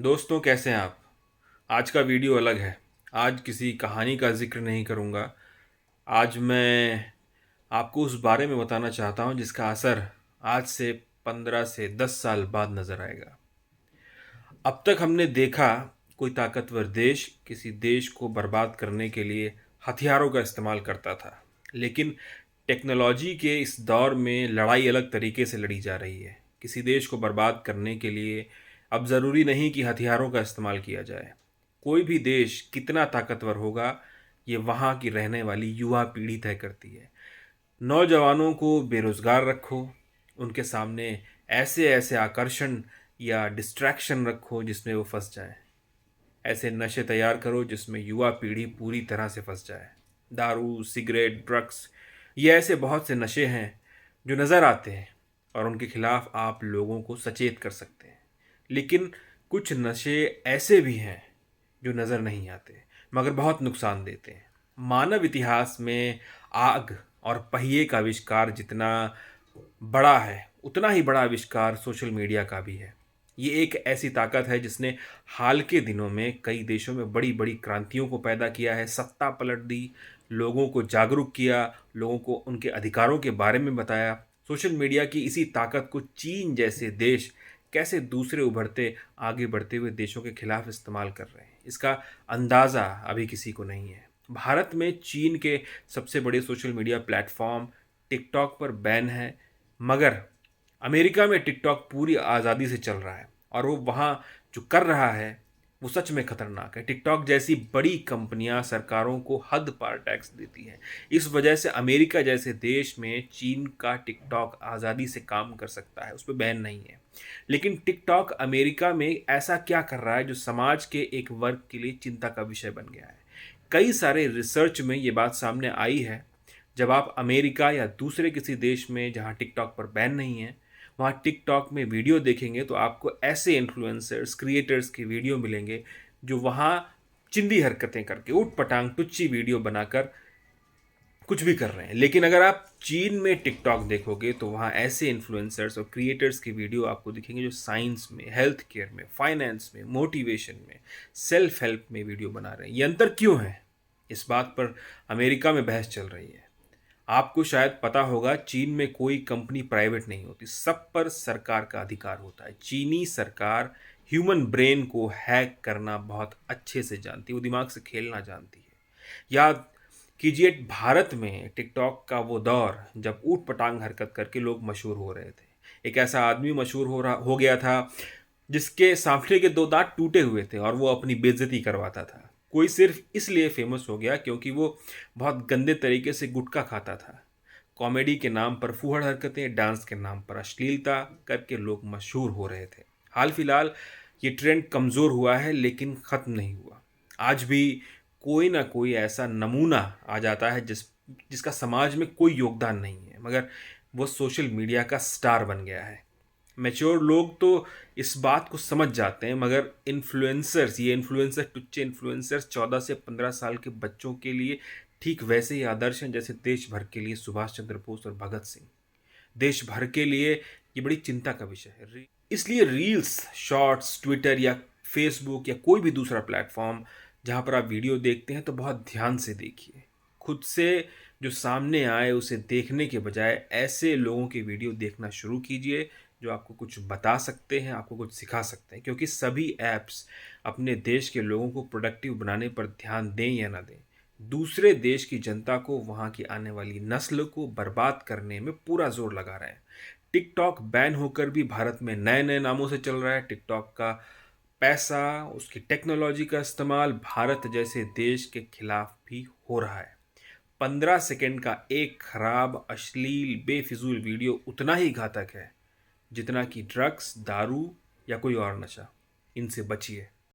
दोस्तों, कैसे हैं आप? आज का वीडियो अलग है। आज किसी कहानी का ज़िक्र नहीं करूँगा। आज मैं आपको उस बारे में बताना चाहता हूँ जिसका असर आज से 15 से 10 साल बाद नज़र आएगा। अब तक हमने देखा कोई ताकतवर देश किसी देश को बर्बाद करने के लिए हथियारों का इस्तेमाल करता था। लेकिन टेक्नोलॉजी के इस दौर में लड़ाई अलग तरीके से लड़ी जा रही है। किसी देश को बर्बाद करने के लिए अब ज़रूरी नहीं कि हथियारों का इस्तेमाल किया जाए। कोई भी देश कितना ताकतवर होगा, ये वहाँ की रहने वाली युवा पीढ़ी तय करती है। नौजवानों को बेरोज़गार रखो, उनके सामने ऐसे ऐसे आकर्षण या डिस्ट्रैक्शन रखो जिसमें वो फंस जाएं। ऐसे नशे तैयार करो जिसमें युवा पीढ़ी पूरी तरह से फंस जाए। दारू, सिगरेट, ड्रग्स, ये ऐसे बहुत से नशे हैं जो नज़र आते हैं और उनके खिलाफ आप लोगों को सचेत कर सकते हैं। लेकिन कुछ नशे ऐसे भी हैं जो नज़र नहीं आते मगर बहुत नुकसान देते हैं। मानव इतिहास में आग और पहिए का आविष्कार जितना बड़ा है, उतना ही बड़ा आविष्कार सोशल मीडिया का भी है। ये एक ऐसी ताकत है जिसने हाल के दिनों में कई देशों में बड़ी-बड़ी क्रांतियों को पैदा किया है, सत्ता पलट दी, लोगों को जागरूक किया, लोगों को उनके अधिकारों के बारे में बताया। सोशल मीडिया की इसी ताकत को चीन जैसे देश कैसे दूसरे उभरते, आगे बढ़ते हुए देशों के खिलाफ इस्तेमाल कर रहे हैं, इसका अंदाज़ा अभी किसी को नहीं है। भारत में चीन के सबसे बड़े सोशल मीडिया प्लेटफ़ॉर्म टिकटॉक पर बैन है, मगर अमेरिका में टिकटॉक पूरी आज़ादी से चल रहा है और वो वहाँ जो कर रहा है वो सच में खतरनाक है। टिकटॉक जैसी बड़ी कंपनियां सरकारों को हद पार टैक्स देती हैं। इस वजह से अमेरिका जैसे देश में चीन का टिकटॉक आज़ादी से काम कर सकता है, उस पर बैन नहीं है। लेकिन टिकटॉक अमेरिका में ऐसा क्या कर रहा है जो समाज के एक वर्ग के लिए चिंता का विषय बन गया है। कई सारे रिसर्च में ये बात सामने आई है। जब आप अमेरिका या दूसरे किसी देश में जहाँ टिकटॉक पर बैन नहीं है, वहाँ टिकटॉक में वीडियो देखेंगे तो आपको ऐसे इन्फ्लुएंसर्स, क्रिएटर्स की वीडियो मिलेंगे जो वहाँ चिंदी हरकतें करके, ऊट-पटांग टुच्ची वीडियो बनाकर कुछ भी कर रहे हैं। लेकिन अगर आप चीन में टिकटॉक देखोगे तो वहाँ ऐसे इन्फ्लुएंसर्स और क्रिएटर्स की वीडियो आपको दिखेंगे जो साइंस में, हेल्थ केयर में, फाइनेंस में, मोटिवेशन में, सेल्फ हेल्प में वीडियो बना रहे हैं। ये अंतर क्यों है? इस बात पर अमेरिका में बहस चल रही है। आपको शायद पता होगा, चीन में कोई कंपनी प्राइवेट नहीं होती, सब पर सरकार का अधिकार होता है। चीनी सरकार ह्यूमन ब्रेन को हैक करना बहुत अच्छे से जानती है, वो दिमाग से खेलना जानती है। याद कीजिए, भारत में टिकटॉक का वो दौर जब ऊट पटांग हरकत करके लोग मशहूर हो रहे थे। एक ऐसा आदमी मशहूर हो गया था जिसके सांफले के दो दांत टूटे हुए थे और वो अपनी बेइज्जती करवाता था। कोई सिर्फ इसलिए फेमस हो गया क्योंकि वो बहुत गंदे तरीके से गुटखा खाता था। कॉमेडी के नाम पर फूहड़ हरकतें, डांस के नाम पर अश्लीलता करके लोग मशहूर हो रहे थे। हाल फिलहाल ये ट्रेंड कमज़ोर हुआ है लेकिन ख़त्म नहीं हुआ। आज भी कोई ना कोई ऐसा नमूना आ जाता है जिसका समाज में कोई योगदान नहीं है, मगर वो सोशल मीडिया का स्टार बन गया है। मैच्योर लोग तो इस बात को समझ जाते हैं, मगर टुच्चे इन्फ्लुएंसर्स 14 से 15 साल के बच्चों के लिए ठीक वैसे ही आदर्श हैं जैसे देश भर के लिए सुभाष चंद्र बोस और भगत सिंह। देश भर के लिए ये बड़ी चिंता का विषय है। इसलिए रील्स, शॉर्ट्स, ट्विटर या फेसबुक या कोई भी दूसरा प्लेटफॉर्म जहाँ पर आप वीडियो देखते हैं तो बहुत ध्यान से देखिए। खुद से जो सामने आए उसे देखने के बजाय ऐसे लोगों की वीडियो देखना शुरू कीजिए जो आपको कुछ बता सकते हैं, आपको कुछ सिखा सकते हैं। क्योंकि सभी ऐप्स अपने देश के लोगों को प्रोडक्टिव बनाने पर ध्यान दें या ना दें, दूसरे देश की जनता को, वहाँ की आने वाली नस्ल को बर्बाद करने में पूरा जोर लगा रहे हैं। टिकटॉक बैन होकर भी भारत में नए-नए नामों से चल रहा है। टिकटॉक का पैसा, उसकी टेक्नोलॉजी का इस्तेमाल भारत जैसे देश के खिलाफ भी हो रहा है। 15 सेकंड का एक खराब, अश्लील, बेफिजूल वीडियो उतना ही घातक है जितना कि ड्रग्स, दारू या कोई और नशा। इनसे बचिए।